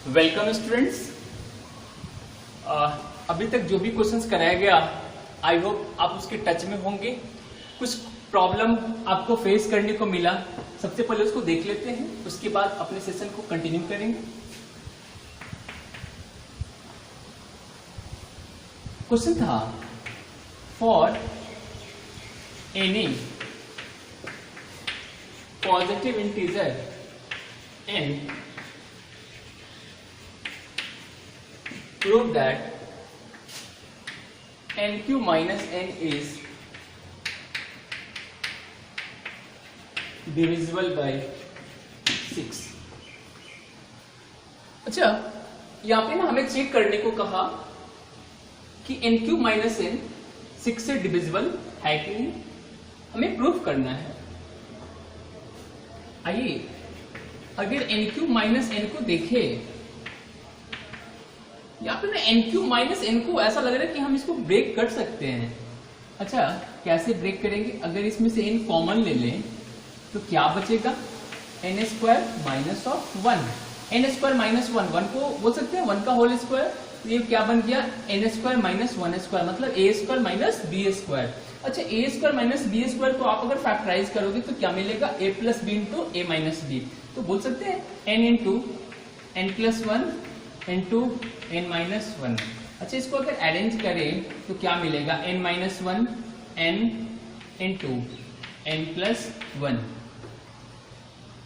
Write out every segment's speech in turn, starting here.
Welcome students. अभी तक जो भी क्वेश्चंस कराया गया आई होप आप उसके टच में होंगे। कुछ प्रॉब्लम आपको फेस करने को मिला, सबसे पहले उसको देख लेते हैं, उसके बाद अपने सेशन को कंटिन्यू करेंगे। क्वेश्चन था for any positive integer n prove that nq minus n is divisible by 6। अच्छा, यहाँ पे ना हमें चेक करने को कहा कि nq माइनस n 6 से डिविजिबल है कि नहीं, हमें प्रूफ करना है। आइए अगर nq माइनस n को देखें, यहाँ पे ना nq माइनस n को ऐसा लग रहा है कि हम इसको ब्रेक कर सकते हैं। अच्छा, कैसे ब्रेक करेंगे? अगर इसमें से n कॉमन ले लें तो क्या बचेगा? n square minus of 1, n square minus 1 को बोल सकते हैं 1 का होल स्क्वायर। ये क्या बन गया? n स्क्वायर माइनस 1 स्क्वायर, मतलब a square minus b square. अच्छा, a square minus b square को आप अगर फैक्टराइज करोगे तो क्या मिलेगा? a plus B into a minus B. तो बोल सकते हैं n into n plus 1 into n minus 1। अच्छा, इसको अगर अरेंज करें तो क्या मिलेगा? n minus 1 n into n plus 1।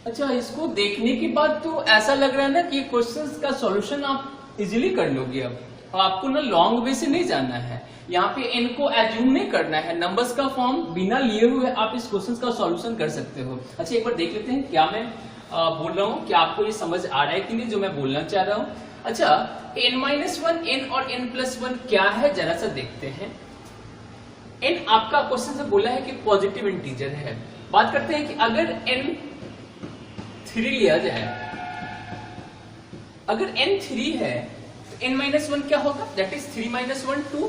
अच्छा, इसको देखने के बाद तो ऐसा लग रहा है ना कि क्वेश्चंस का सॉल्यूशन आप इजीली कर लोगे। अब आपको ना लॉन्ग वे से नहीं जाना है, यहाँ पे n को एज्यूम नहीं करना है, नंबर्स का फॉर्म बिना लिए हुए आप इस क्वेश्चन का सॉल्यूशन कर सकते हो। अच्छा, एक बार देख लेते हैं क्या मैं बोल रहा हूँ, क्या आपको ये समझ आ रहा है कि नहीं जो मैं बोलना चाह रहा हूँ। अच्छा, n माइनस 1 n और n प्लस 1 क्या है जरा सा देखते हैं। n आपका क्वेश्चन से बोला है कि पॉजिटिव इंटीजर है। बात करते हैं कि अगर n 3 लिया जाए, अगर n 3 है तो n माइनस 1 क्या होगा? That is 3 minus 1 2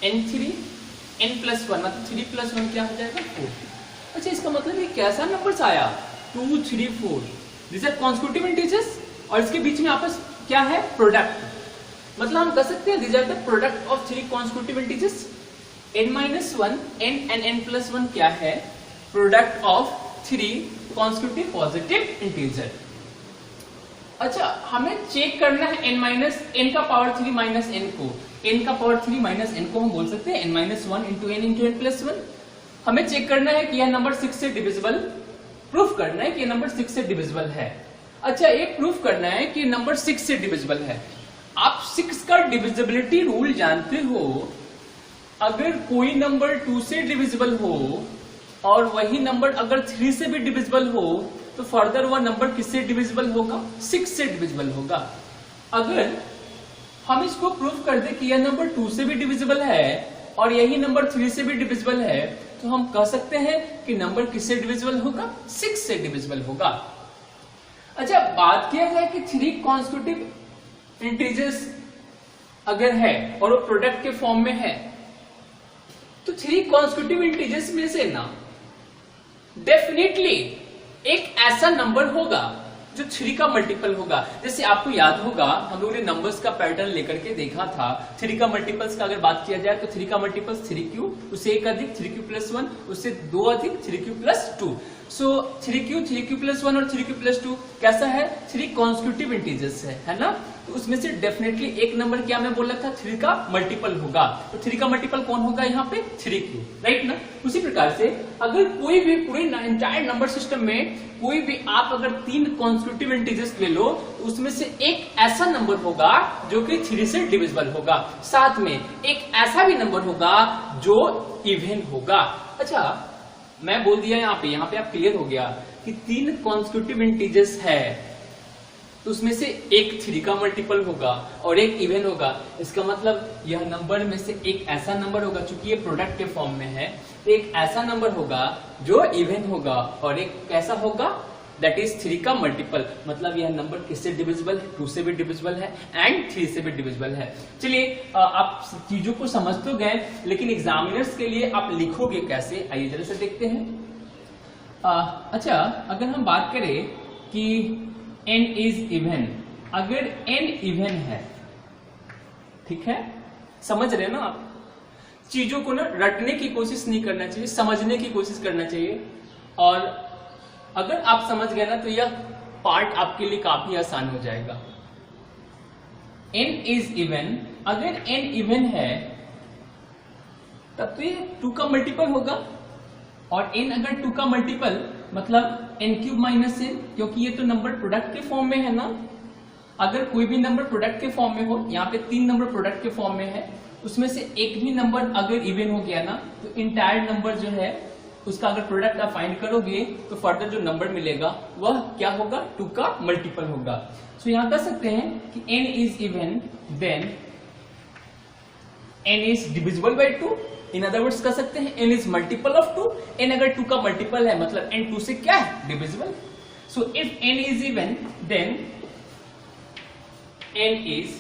n 3 n plus 1, मतलब 3 प्लस 1 क्या हो जाएगा? 4। अच्छा, इसका मतलब ये कैसा नंबर्स आया? 2 3 4, दिस आर कॉन्सेक्यूटिव इंटीजर्स और इसके बीच में आपस क्या है? प्रोडक्ट। मतलब हम कह सकते हैं this are the product of 3 consecutive integers. n minus 1 n and n plus 1 क्या है? Product of 3 consecutive positive integer. अच्छा, हमें चेक करना है n माइनस n का पावर 3 माइनस n को, n का पावर 3 माइनस n को हम बोल सकते हैं n minus 1 into n plus 1। हमें चेक करना है कि यह नंबर 6 से डिविजिबल, प्रूफ करना है कि यह नंबर 6 से डिविजिबल है। अच्छा, एक प्रूफ करना है कि नंबर 6 से डिविजिबल है। आप 6 का डिविजिबिलिटी रूल जानते हो, अगर कोई नंबर 2 से डिविजिबल हो और वही नंबर अगर 3 से भी डिविजिबल हो तो फर्दर वह नंबर किससे डिविजिबल होगा? 6 से डिविजिबल होगा। अगर हम इसको प्रूफ कर दे कि यह नंबर 2 से भी डिविजिबल है और यही नंबर 3 से भी डिविजिबल है तो हम कह सकते हैं कि नंबर किससे डिविजिबल होगा? 6 से डिविजिबल होगा। अच्छा, बात किया जाए कि 3 कॉन्सेक्यूटिव इंटीजर्स अगर है और वो प्रोडक्ट के फॉर्म में है तो 3 कॉन्सेक्यूटिव इंटीजर्स में से ना डेफिनेटली एक ऐसा नंबर होगा जो 3 का मल्टीपल होगा। जैसे आपको याद होगा हम लोगों ने नंबर्स का पैटर्न लेकर के देखा था, 3 का मल्टीपल्स का अगर बात किया जाए तो 3 का मल्टीपल्स 3q, उससे 1 अधिक 3q प्लस 1, उससे 2 अधिक 3q प्लस 2। सो 3q प्लस 1 और 3q प्लस 2 कैसा है? 3 कॉन्सेक्यूटिव इंटीजर्स है ना। तो उसमें से डेफिनेटली एक नंबर क्या मैं बोला था? 3 का मल्टीपल होगा। तो 3 का मल्टीपल कौन होगा यहाँ पे? 3q, राइट ना। उसी प्रकार से अगर कोई भी पूरे एंटायर नंबर सिस्टम में कोई भी आप अगर 3 कॉन्सेक्यूटिव इंटीजर्स ले लो तो उसमें से एक ऐसा नंबर होगा जो कि 3 से डिविजिबल होगा, साथ में एक ऐसा भी नंबर होगा जो इवन होगा। अच्छा, मैं बोल दिया यहाँ पे आप क्लियर हो गया कि 3 कॉन्सेक्यूटिव इंटीजर्स है तो उसमें से एक 3 का मल्टीपल होगा और एक इवन होगा। इसका मतलब यह नंबर में से एक ऐसा नंबर होगा, चूंकि ये प्रोडक्ट के फॉर्म में है तो एक ऐसा नंबर होगा जो इवन होगा और एक कैसा होगा? दैट इज 3 का मल्टीपल। मतलब यह नंबर किससे डिविजिबल है? 2 से भी डिविजिबल है एंड 3 से भी डिविजिबल है। चलिए, आप चीजों को समझ तो गए, लेकिन एग्जामिनर्स के लिए आप लिखोगे कैसे, आइए जरा से देखते हैं। अच्छा, अगर हम बात करें कि n इज इवन, अगर n इवन है, ठीक है, समझ रहे हैं ना आप? चीजों को ना रटने की कोशिश नहीं करना चाहिए, समझने की कोशिश करना चाहिए। और अगर आप समझ गए ना तो यह पार्ट आपके लिए काफी आसान हो जाएगा। n इज इवन, अगर n इवन है तब तो ये 2 का मल्टीपल होगा, और n अगर 2 का मल्टीपल मतलब n³ माइनस n, क्योंकि ये तो नंबर प्रोडक्ट के फॉर्म में है ना। अगर कोई भी नंबर प्रोडक्ट के फॉर्म में हो, यहाँ पे 3 नंबर प्रोडक्ट के फॉर्म में है, उसमें से एक भी नंबर अगर इवन हो गया ना तो इंटायर नंबर जो है उसका अगर प्रोडक्ट आप फाइंड करोगे तो फर्दर जो नंबर मिलेगा वह क्या होगा, 2 का मल्टीपल होगा। सो यहाँ कह सकते हैं कि n is even then n is divisible by 2। In other words कह सकते हैं n is multiple of 2। n अगर 2 का मल्टीपल है मतलब n 2 से क्या है, divisible. So if n is even then n is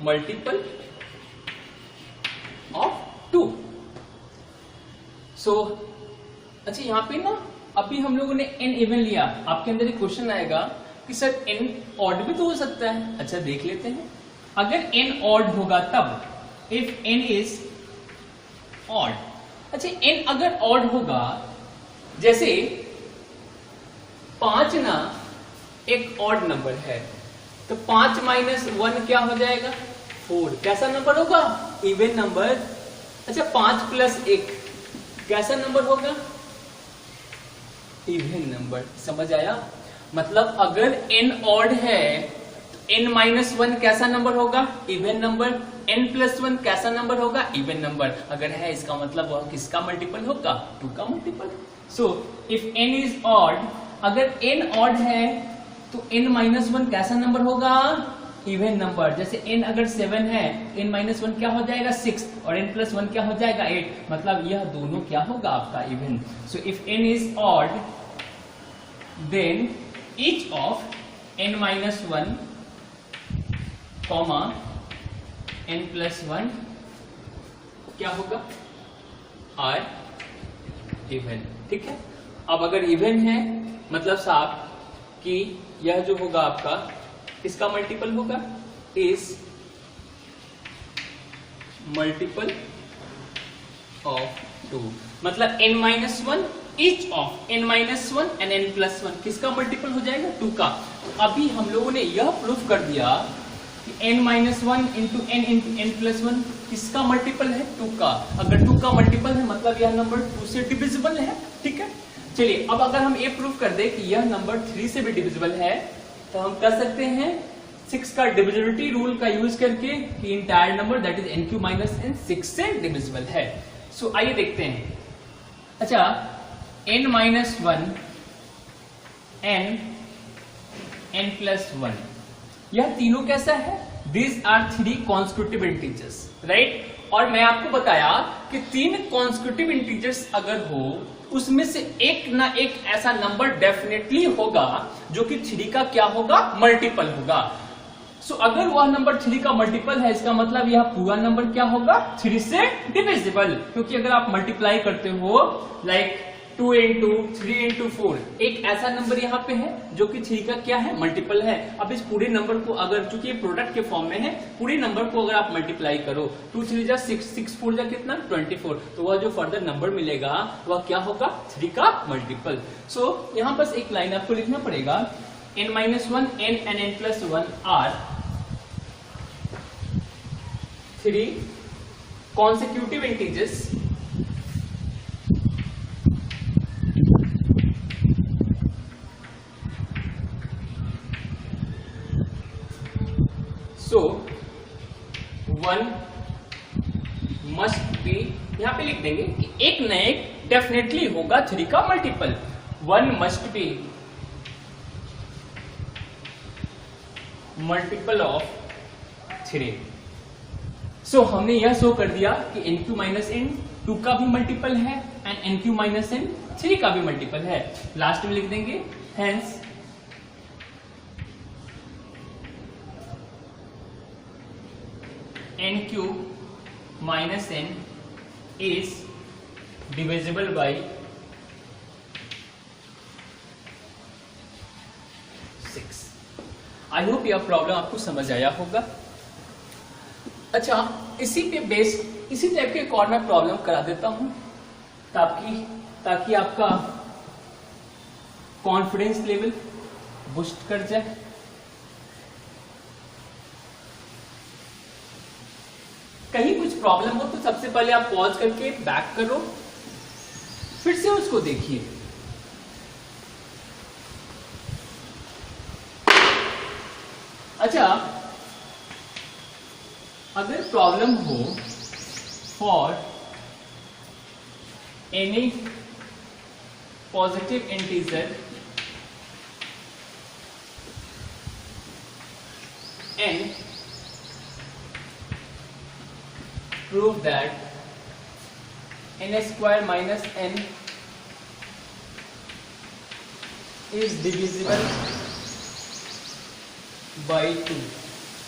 multiple of 2। So अच्छा, यहाँ पे ना अभी हम लोगों ने n इवन लिया, आपके अंदर एक क्वेश्चन आएगा कि सर n ऑड भी तो हो सकता है। अच्छा देख लेते हैं, अगर n ऑड होगा तब, इफ n इज ऑड। अच्छा n अगर ऑड होगा, जैसे 5 ना एक ऑड नंबर है, तो 5 माइनस 1 क्या हो जाएगा, 4। कैसा नंबर होगा, इवन नंबर। अच्छा 5 प्लस 1 कैसा नंबर होगा, इवन नंबर। समझ आया? मतलब अगर n ऑड है तो n माइनस 1 कैसा नंबर होगा, इवन नंबर। n प्लस 1 कैसा नंबर होगा, इवन नंबर। अगर है इसका मतलब वह किसका मल्टीपल होगा, 2 का multiple. So if n is odd, अगर n ऑड है तो n माइनस 1 कैसा नंबर होगा, इवन नंबर। जैसे n अगर 7 है, n माइनस 1 क्या हो जाएगा, 6, और n प्लस 1 क्या हो जाएगा, 8। मतलब यह दोनों क्या होगा, आपका even. So if n is odd then each of n minus 1 comma n plus 1 क्या होगा, आर इवन। ठीक है, अब अगर इवन है मतलब साफ कि यह जो होगा आपका इसका मल्टीपल होगा, इज मल्टीपल ऑफ 2। मतलब n minus 1 each of n minus 1 and n plus 1 किसका मल्टीपल हो जाएगा, 2 का। अभी हम लोगों ने यह प्रूफ कर दिया कि n minus 1 into n plus 1 किसका मल्टीपल है, 2 का। अगर 2 का मल्टीपल है मतलब यह नंबर 2 से डिविजिबल है। ठीक है, चलिए अब अगर हम ये प्रूफ कर दे कि यह नंबर 3 से भी डिविजिबल है तो हम कर सकते हैं 6 का डिविजिबिलिटी रूल का यूज करके कि entire number that is n³ minus n 6 से डिविजिबल है। सो आइए देखते हैं। अच्छा n माइनस 1 n प्लस 1 यह तीनों कैसा है, these are 3 constitutive integers, right. और मैं आपको बताया कि 3 कॉन्स्टिट्यूटिव इंटीजर्स अगर हो उसमें से एक ना एक ऐसा नंबर डेफिनेटली होगा जो कि 3 का क्या होगा, मल्टीपल होगा। सो अगर वह नंबर 3 का मल्टीपल है इसका मतलब यह पूरा नंबर क्या होगा, 3 से डिविजिबल। क्योंकि अगर आप मल्टीप्लाई करते हो लाइक 2 इंटू 3 इंटू 4, एक ऐसा नंबर यहाँ पे है जो कि 3 का क्या है, मल्टीपल है। अब इस पूरे नंबर को अगर, चूंकि ये प्रोडक्ट के फॉर्म में है, पूरे नंबर को अगर आप मल्टीप्लाई करो 2 3 जा 6, 6 4 जा कितना 24, तो वह जो फर्दर नंबर मिलेगा वह क्या होगा, 3 का मल्टीपल। सो यहाँ बस एक लाइन आपको लिखना पड़ेगा, n minus 1 n and n plus 1 are 3 consecutive integers so one must be, यहां पे लिख देंगे कि एक न एक डेफिनेटली होगा 3 का multiple. 1 must be multiple of 3। सो हमने यह शो कर दिया कि n³ माइनस n 2 का भी मल्टीपल है एंड n³ माइनस n 3 का भी मल्टीपल है। लास्ट में लिख देंगे hence n³ minus n is divisible by 6। I hope यह प्रॉब्लम आपको समझ आया होगा। अच्छा, इसी पे बेस इसी टाइप के एक और मैं प्रॉब्लम करा देता हूं ताकि आपका कॉन्फिडेंस लेवल बूस्ट कर जाए। कहीं कुछ प्रॉब्लम हो तो सबसे पहले आप पॉज करके बैक करो, फिर से उसको देखिए। अच्छा, अगर प्रॉब्लम हो for any positive integer n, prove that n square minus n is divisible by 2।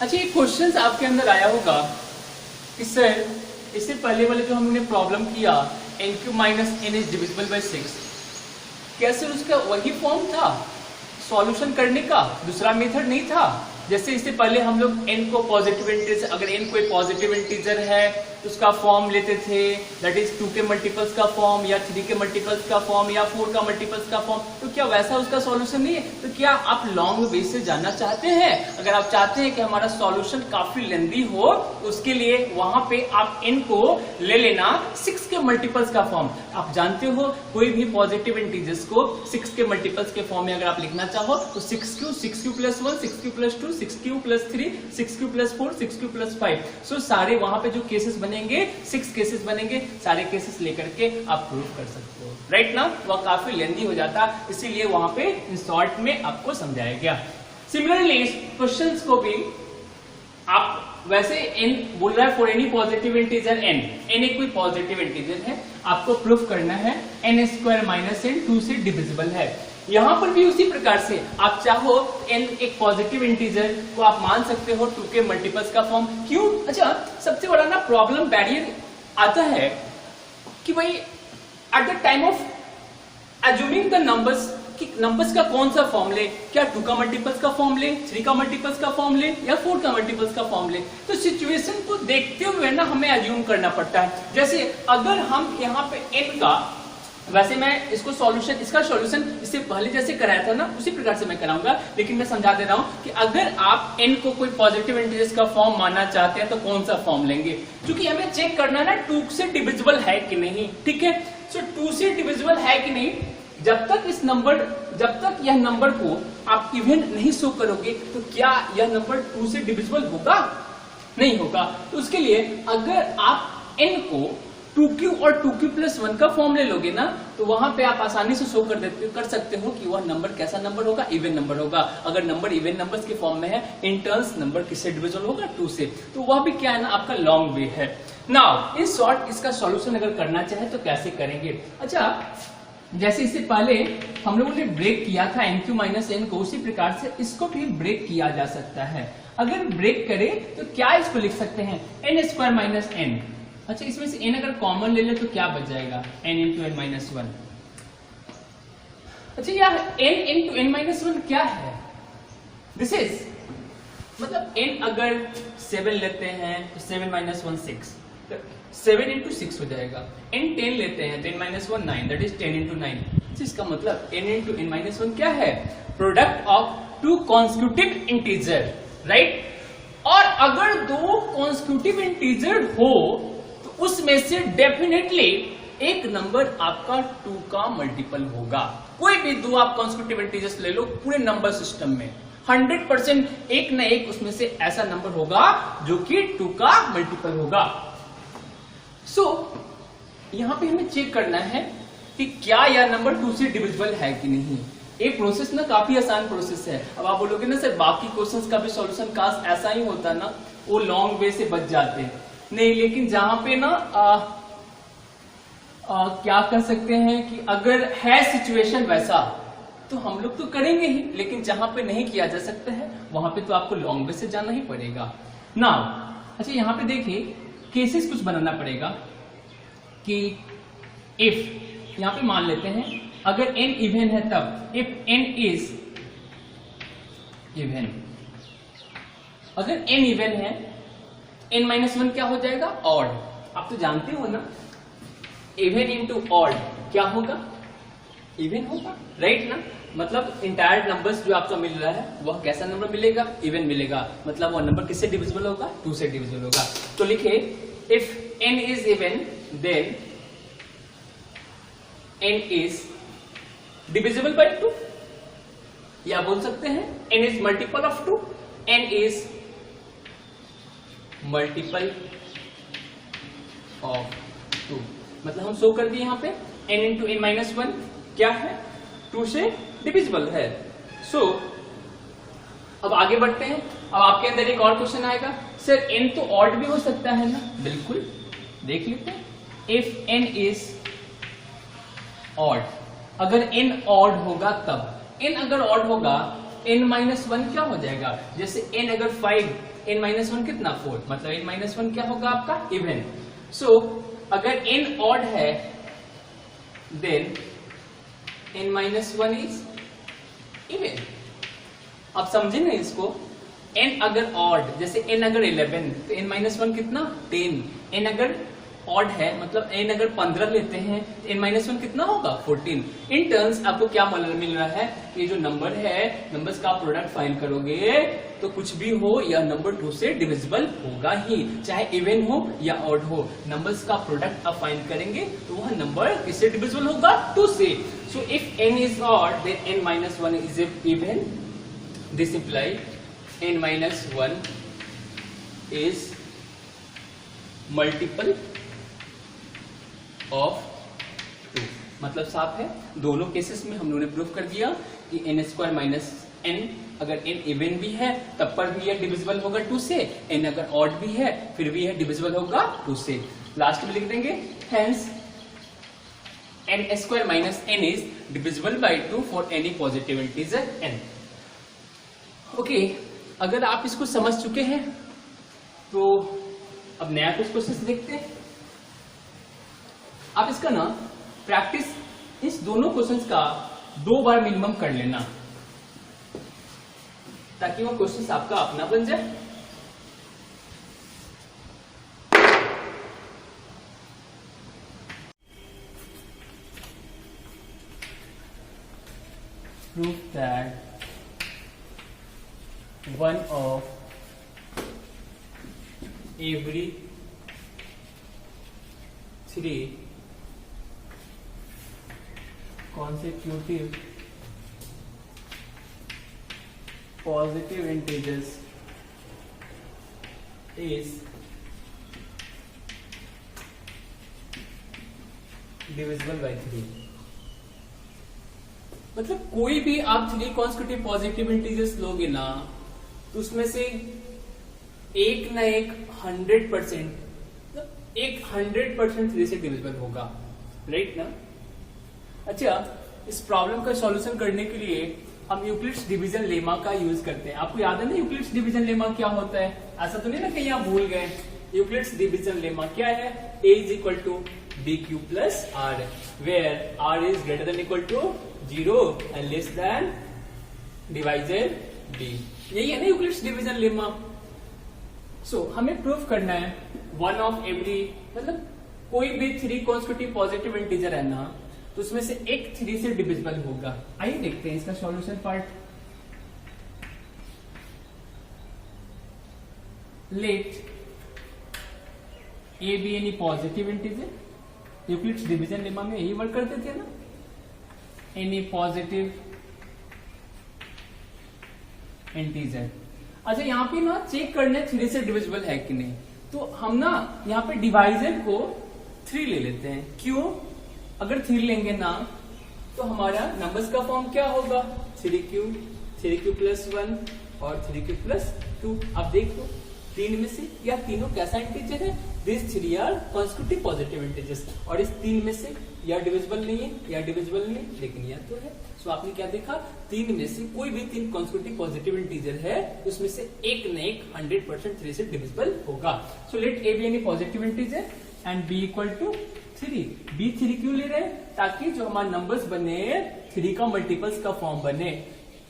अच्छा, ये क्वेश्चन आपके अंदर आया होगा कि सर इससे पहले वाले जो हमने प्रॉब्लम किया n³ minus n is divisible bye 6, क्या सर उसका वही फॉर्म था सॉल्यूशन करने का, दूसरा मेथड नहीं था? जैसे इससे पहले हम लोग n को पॉजिटिव इंटीजर, अगर n कोई पॉजिटिव इंटीजर है तो उसका फॉर्म लेते थे, दैट इज 2 के मल्टीपल्स का फॉर्म या 3 के मल्टीपल्स का फॉर्म या 4 का मल्टीपल्स का फॉर्म। तो क्या वैसा उसका सॉल्यूशन नहीं है? तो क्या आप लॉन्ग वे से जानना चाहते हैं? अगर आप चाहते हैं कि हमारा सॉल्यूशन काफी लेंदी हो तो उसके लिए वहां पे आप n को ले लेना 6 के मल्टीपल्स का फॉर्म। आप जानते हो कोई भी पॉजिटिव इंटीजर्स को 6 के मल्टीपल्स के फॉर्म में अगर आप लिखना चाहो तो 6q, 6q plus 1, 6q plus 2, 6q plus 3, 6q plus 4, 6q plus 5। सो सारे वहां पे जो केसेस बनेंगे 6 केसेस बनेंगे, सारे केसेस लेकर के आप प्रूव कर सकते हो, राइट ना? वह काफी लेंदी हो जाता, इसीलिए वहां पे इन शॉर्ट में आपको समझाया गया। सिमिलरली इस क्वेश्चंस को भी आप वैसे n बोल रहा है for any positive integer n एक कोई पॉजिटिव इंटीजर है, आपको प्रूफ करना है n स्क्वायर माइनस n 2 से डिविजिबल है। यहां पर भी उसी प्रकार से आप चाहो n एक पॉजिटिव इंटीजर को आप मान सकते हो 2 के मल्टीपल्स का फॉर्म। क्यों? अच्छा, सबसे बड़ा ना प्रॉब्लम बैरियर आता है कि भाई at the time of assuming the numbers कि नंबर्स का कौन सा फॉर्म ले, क्या 2 का मल्टीपल्स का फॉर्म ले, 3 का मल्टीपल्स का फॉर्म ले या 4 का मल्टीपल्स का फॉर्म ले। तो सिचुएशन को देखते हुए ना हमें एज्यूम करना पड़ता है। जैसे अगर हम यहाँ पे n का, वैसे मैं इसका सॉल्यूशन इससे पहले जैसे कराया था ना उसी प्रकार से मैं कराऊंगा, लेकिन मैं समझा दे रहा हूं कि अगर आप n को कोई पॉजिटिव इंटीजर्स का फॉर्म मानना चाहते हैं तो कौन सा फॉर्म लेंगे, क्योंकि हमें चेक करना है ना 2 से डिविजिबल है कि नहीं। ठीक है, सो 2 से डिविजिबल है कि नहीं, जब तक यह नंबर को आप इवन नहीं शो करोगे तो क्या यह नंबर 2 से डिविजिबल होगा? नहीं होगा। तो उसके लिए अगर आप n को 2q और 2q प्लस 1 का फॉर्म ले लोगे ना तो वहां पे आप आसानी से शो कर सकते हो कि वह नंबर कैसा नंबर होगा, इवन नंबर होगा। अगर नंबर इवन नंबर्स के फॉर्म में है, इन टर्म्स नंबर किससे डिविजिबल होगा? 2 से। तो वह भी क्या है ना, आपका लॉन्ग वे है। नाउ इन शॉर्ट इसका सॉल्यूशन अगर करना चाहे तो कैसे करेंगे? अच्छा, जैसे इससे पहले हम लोगों ने ब्रेक किया था n³ माइनस n को, उसी प्रकार से इसको भी ब्रेक किया जा सकता है। अगर ब्रेक करे तो क्या इसको लिख सकते हैं n स्क्वायर माइनस n। अच्छा, इसमें से n अगर कॉमन ले ले तो क्या बच जाएगा? n into n minus 1। अच्छा, यार n इंटू n माइनस 1 क्या है? दिस इज मतलब n अगर 7 लेते हैं तो 7 माइनस 1 6, 7 इंटू 6 हो जाएगा। n 10 लेते हैं तो n minus 1 9, that is 10 into 9। इसका मतलब n इंटू n माइनस 1 क्या है? Product of 2 constitutive integer, right? और अगर 2 कॉन्स्टिट्यूटिव इंटीजर हो तो उसमें से डेफिनेटली एक नंबर आपका 2 का मल्टीपल होगा। कोई भी 2 आप कॉन्स्टिट्यूटिव इंटीजर्स ले लो पूरे नंबर सिस्टम में, 100% एक न एक उसमें से ऐसा नंबर होगा जो कि 2 का मल्टीपल होगा। सो यहां पे हमें चेक करना है कि क्या यह नंबर 2 से डिविजिबल है कि नहीं। एक प्रोसेस ना काफी आसान प्रोसेस है। अब आप बोलोगे ना सर बाकी क्वेश्चंस का भी सॉल्यूशन काश ऐसा ही होता ना, वो लॉन्ग वे से बच जाते। नहीं, लेकिन जहां पे ना क्या कर सकते हैं कि अगर है सिचुएशन वैसा तो हम लोग तो करेंगे ही, लेकिन जहां पे नहीं किया जा सकता है वहां पे तो आपको लॉन्ग वे से जाना ही पड़ेगा ना। अच्छा, यहां पे देखिए केसेस कुछ बनाना पड़ेगा कि इफ यहां पे मान लेते हैं अगर n इवन है तब इफ n इज इवन। अगर n इवन है n माइनस वन क्या हो जाएगा, ऑड। आप तो जानते हो ना, इवन इंटू ऑड क्या होगा, इवन होगा, राइट ना। मतलब इंटायर नंबर्स जो आपको मिल रहा है वह कैसा नंबर मिलेगा, इवन मिलेगा। मतलब वो नंबर किससे डिविजिबल होगा, 2 से डिविजिबल होगा। तो लिखे if n is even then n is divisible by 2, या बोल सकते हैं n is multiple of 2, n is multiple of 2। मतलब हम शो कर दिए यहाँ पे n into n minus one क्या है, 2 से डिविजिबल है। सो अब आगे बढ़ते हैं। अब आपके अंदर एक और क्वेश्चन आएगा, सर n तो ऑड भी हो सकता है ना। बिल्कुल, देख लेते हैं। इफ n इज ऑड, अगर n ऑड होगा तब, n अगर ऑड होगा n माइनस वन क्या हो जाएगा, जैसे n अगर 5, n माइनस वन कितना 4, मतलब n माइनस वन क्या होगा आपका, इवन। सो अगर n ऑड है then n minus one is even. आप समझे ना इसको, n अगर ऑड, जैसे n अगर 11 तो n माइनस वन कितना 10, n अगर ऑड है मतलब n अगर 15 लेते हैं तो n माइनस वन कितना होगा 14। इन टर्म्स आपको क्या मिल रहा है, ये जो नंबर है, नंबर्स का प्रोडक्ट फाइंड करोगे तो कुछ भी हो यह नंबर 2 से डिविजिबल होगा ही, चाहे इवन हो या ऑड हो। नंबर्स का प्रोडक्ट आप फाइंड करेंगे तो वह नंबर किससे डिविजिबल होगा, 2 से। So if n is odd then n minus one is even, this imply n minus one is multiple of 2। मतलब साफ है, दोनों केसेस में हम लोगों ने प्रूव कर दिया कि n स्क्वायर माइनस n, अगर n इवन भी है तब पर भी यह डिविजिबल होगा 2 से, n अगर ऑड भी है फिर भी यह डिविजिबल होगा 2 से। लास्ट में लिख देंगे hence n square minus n is divisible by 2 for any positive integer n। Okay, अगर आप इसको समझ चुके हैं तो अब नया कुछ क्वेश्चन देखते हैं। आप इसका ना प्रैक्टिस इस दोनों क्वेश्चंस का 2 बार मिनिमम कर लेना, ताकि वो क्वेश्चंस आपका अपना बन जाए। Prove that one of every 3 consecutive positive integers is divisible by 3। मतलब कोई भी आप 3 कॉन्सेक्यूटिव पॉजिटिव इंटीजर्स लोगे ना तो उसमें से एक ना एक 100%, एक 100% 3 से डिविजिबल होगा, राइट ना। अच्छा, इस प्रॉब्लम का सॉल्यूशन करने के लिए हम यूक्लिड्स डिवीजन लेमा का यूज करते हैं। आपको याद है ना यूक्लिड्स डिवीजन लेमा क्या होता है, ऐसा तो नहीं ना कहीं आप भूल गए। यूक्लिड्स डिवीजन लेमा क्या है, a is equal to b q plus r, where r is greater than equal to 0 and less than divisor b। यही है ना यूक्लिड्स डिवीजन लेमा। सो हमें प्रूव करना है वन ऑफ एवरी, मतलब कोई भी 3 कॉन्सेक्यूटिव पॉजिटिव इंटीजर है ना तो उसमें से एक 3 से डिविजिबल होगा। आइए देखते हैं इसका solution part. Let a b any positive integer, Euclid's division lemma में यही वर्क करते थे ना, एनी पॉजिटिव इंटीजर। अच्छा, यहाँ पे ना चेक करने 3 से डिविजिबल है कि नहीं, तो हम ना यहाँ पे डिवाइजर को 3 ले लेते हैं। क्यों, अगर 3 लेंगे ना तो हमारा नंबर्स का फॉर्म क्या होगा, 3q प्लस 1 और 3q प्लस 2। अब देख लो 3 में से या तीनों कैसा इंटीजर है, this 3 are consecutive positive integers, और इस 3 में से या डिविजिबल नहीं है या डिविजिबल नहीं है, लेकिन यह तो है। सो आपने क्या देखा, 3 में से कोई भी 3 कॉन्सेक्यूटिव पॉजिटिव इंटीजर है उसमें से एक न एक 100% 3 से डिविजिबल होगा। So let a b any positive integer and b equal to 3। B 3 क्यों ले रहे हैं, ताकि जो हमारे नंबर्स बने 3 का मल्टीपल्स का फॉर्म बने।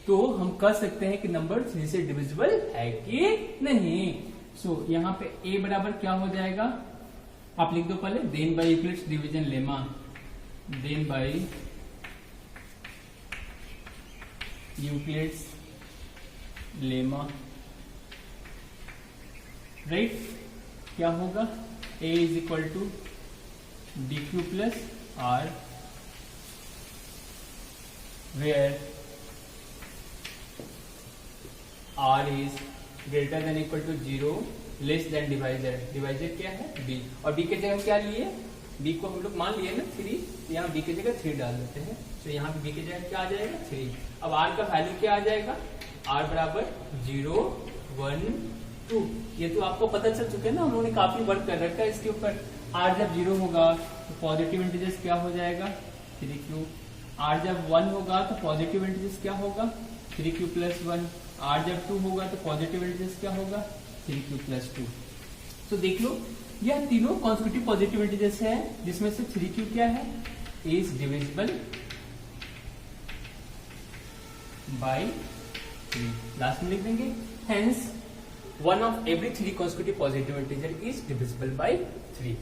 तो हम कह सकते हैं कि नंबर 3 से डिविजिबल है कि नहीं। सो यहाँ पे a बराबर क्या हो जाएगा, आप लिख दो पहले, then by Euclid's division lemma, then by Euclid's lemma, right. क्या होगा, a is equal to d q plus r, where r is greater than equal to 0 less than divisor, divisor क्या है b, और b के जगह क्या लिए, b को हम लोग मान लिए ना 3, तो यहाँ b की जगह 3 डाल देते हैं। तो यहाँ पे b की जगह क्या आ जाएगा 3। अब r का वैल्यू क्या आ जाएगा, r बराबर 0 1 2, ये तो आपको पता चल चुके हैं ना, उन्होंने काफी वर्क कर रखा है इसके ऊपर। r जब 0 होगा तो पॉजिटिव इंटीजर्स क्या हो जाएगा 3q, r जब 1 होगा तो पॉजिटिव इंटीजर्स क्या होगा 3q प्लस 1, r जब 2 होगा तो पॉजिटिव इंटीजर्स क्या होगा 3q प्लस 2। तो देख लो यह तीनों कॉन्सेक्यूटिव पॉजिटिव इंटीजर्स है, जिसमें से 3q क्या है, इज डिविजिबल बाय 3, लास्ट में लिख देंगे, hence one of every 3 consecutive positive integer is divisible bye 3।